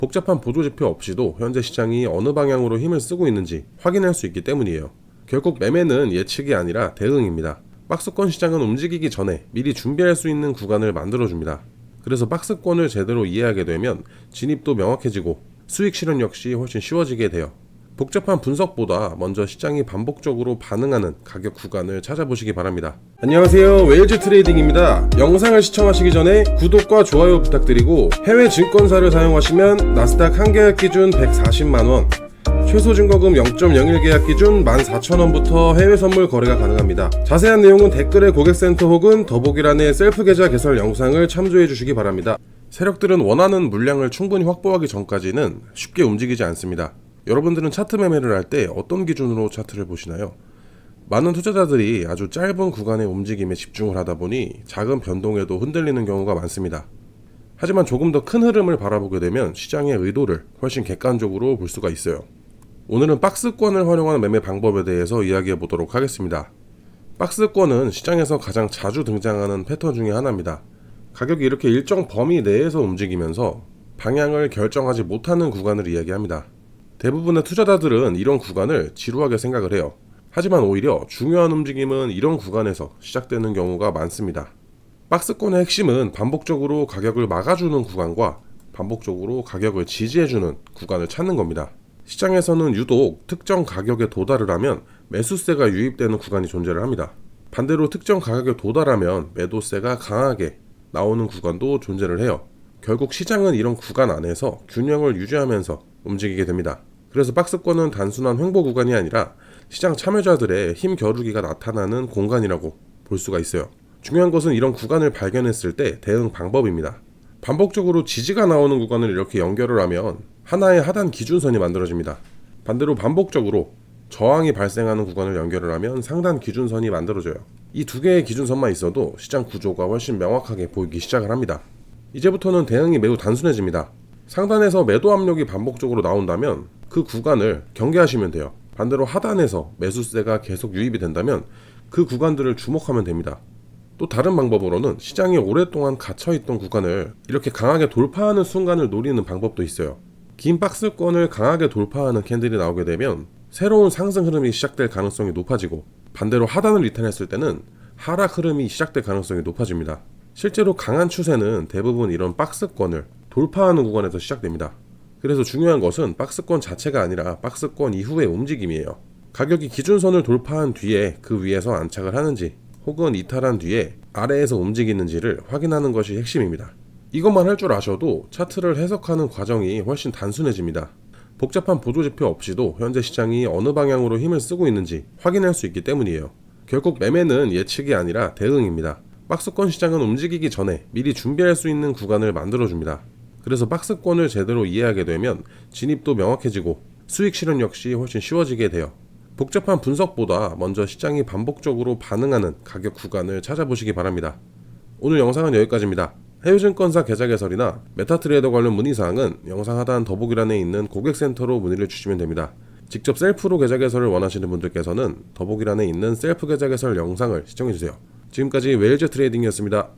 복잡한 보조지표 없이도 현재 시장이 어느 방향으로 힘을 쓰고 있는지 확인할 수 있기 때문이에요. 결국 매매는 예측이 아니라 대응입니다. 박스권 시장은 움직이기 전에 미리 준비할 수 있는 구간을 만들어줍니다. 그래서 박스권을 제대로 이해하게 되면 진입도 명확해지고 수익 실현 역시 훨씬 쉬워지게 돼요. 복잡한 분석보다 먼저 시장이 반복적으로 반응하는 가격 구간을 찾아보시기 바랍니다. 안녕하세요, 웨일즈 트레이딩입니다. 영상을 시청하시기 전에 구독과 좋아요 부탁드리고, 해외 증권사를 사용하시면 나스닥 한 계약 기준 140만원, 최소 증거금 0.01 계약 기준 14,000원부터 해외 선물 거래가 가능합니다. 자세한 내용은 댓글에 고객센터 혹은 더보기란의 셀프 계좌 개설 영상을 참조해 주시기 바랍니다. 세력들은 원하는 물량을 충분히 확보하기 전까지는 쉽게 움직이지 않습니다. 여러분들은 차트 매매를 할 때 어떤 기준으로 차트를 보시나요? 많은 투자자들이 아주 짧은 구간의 움직임에 집중을 하다 보니 작은 변동에도 흔들리는 경우가 많습니다. 하지만 조금 더 큰 흐름을 바라보게 되면 시장의 의도를 훨씬 객관적으로 볼 수가 있어요. 오늘은 박스권을 활용하는 매매 방법에 대해서 이야기해 보도록 하겠습니다. 박스권은 시장에서 가장 자주 등장하는 패턴 중에 하나입니다. 가격이 이렇게 일정 범위 내에서 움직이면서 방향을 결정하지 못하는 구간을 이야기합니다. 대부분의 투자자들은 이런 구간을 지루하게 생각을 해요. 하지만 오히려 중요한 움직임은 이런 구간에서 시작되는 경우가 많습니다. 박스권의 핵심은 반복적으로 가격을 막아주는 구간과 반복적으로 가격을 지지해주는 구간을 찾는 겁니다. 시장에서는 유독 특정 가격에 도달을 하면 매수세가 유입되는 구간이 존재를 합니다. 반대로 특정 가격에 도달하면 매도세가 강하게 나오는 구간도 존재를 해요. 결국 시장은 이런 구간 안에서 균형을 유지하면서 움직이게 됩니다. 그래서 박스권은 단순한 횡보 구간이 아니라 시장 참여자들의 힘 겨루기가 나타나는 공간이라고 볼 수가 있어요. 중요한 것은 이런 구간을 발견했을 때 대응 방법입니다. 반복적으로 지지가 나오는 구간을 이렇게 연결을 하면 하나의 하단 기준선이 만들어집니다. 반대로 반복적으로 저항이 발생하는 구간을 연결을 하면 상단 기준선이 만들어져요. 이 두 개의 기준선만 있어도 시장 구조가 훨씬 명확하게 보이기 시작을 합니다. 이제부터는 대응이 매우 단순해집니다. 상단에서 매도 압력이 반복적으로 나온다면 그 구간을 경계하시면 돼요. 반대로 하단에서 매수세가 계속 유입이 된다면 그 구간들을 주목하면 됩니다. 또 다른 방법으로는 시장이 오랫동안 갇혀있던 구간을 이렇게 강하게 돌파하는 순간을 노리는 방법도 있어요. 긴 박스권을 강하게 돌파하는 캔들이 나오게 되면 새로운 상승 흐름이 시작될 가능성이 높아지고, 반대로 하단을 이탈했을 때는 하락 흐름이 시작될 가능성이 높아집니다. 실제로 강한 추세는 대부분 이런 박스권을 돌파하는 구간에서 시작됩니다. 그래서 중요한 것은 박스권 자체가 아니라 박스권 이후의 움직임이에요. 가격이 기준선을 돌파한 뒤에 그 위에서 안착을 하는지 혹은 이탈한 뒤에 아래에서 움직이는지를 확인하는 것이 핵심입니다. 이것만 할 줄 아셔도 차트를 해석하는 과정이 훨씬 단순해집니다. 복잡한 보조지표 없이도 현재 시장이 어느 방향으로 힘을 쓰고 있는지 확인할 수 있기 때문이에요. 결국 매매는 예측이 아니라 대응입니다. 박스권 시장은 움직이기 전에 미리 준비할 수 있는 구간을 만들어줍니다. 그래서 박스권을 제대로 이해하게 되면 진입도 명확해지고 수익 실현 역시 훨씬 쉬워지게 돼요. 복잡한 분석보다 먼저 시장이 반복적으로 반응하는 가격 구간을 찾아보시기 바랍니다. 오늘 영상은 여기까지입니다. 해외증권사 계좌 개설이나 메타트레이더 관련 문의사항은 영상 하단 더보기란에 있는 고객센터로 문의를 주시면 됩니다. 직접 셀프로 계좌 개설을 원하시는 분들께서는 더보기란에 있는 셀프 계좌 개설 영상을 시청해주세요. 지금까지 웨일즈 트레이딩이었습니다.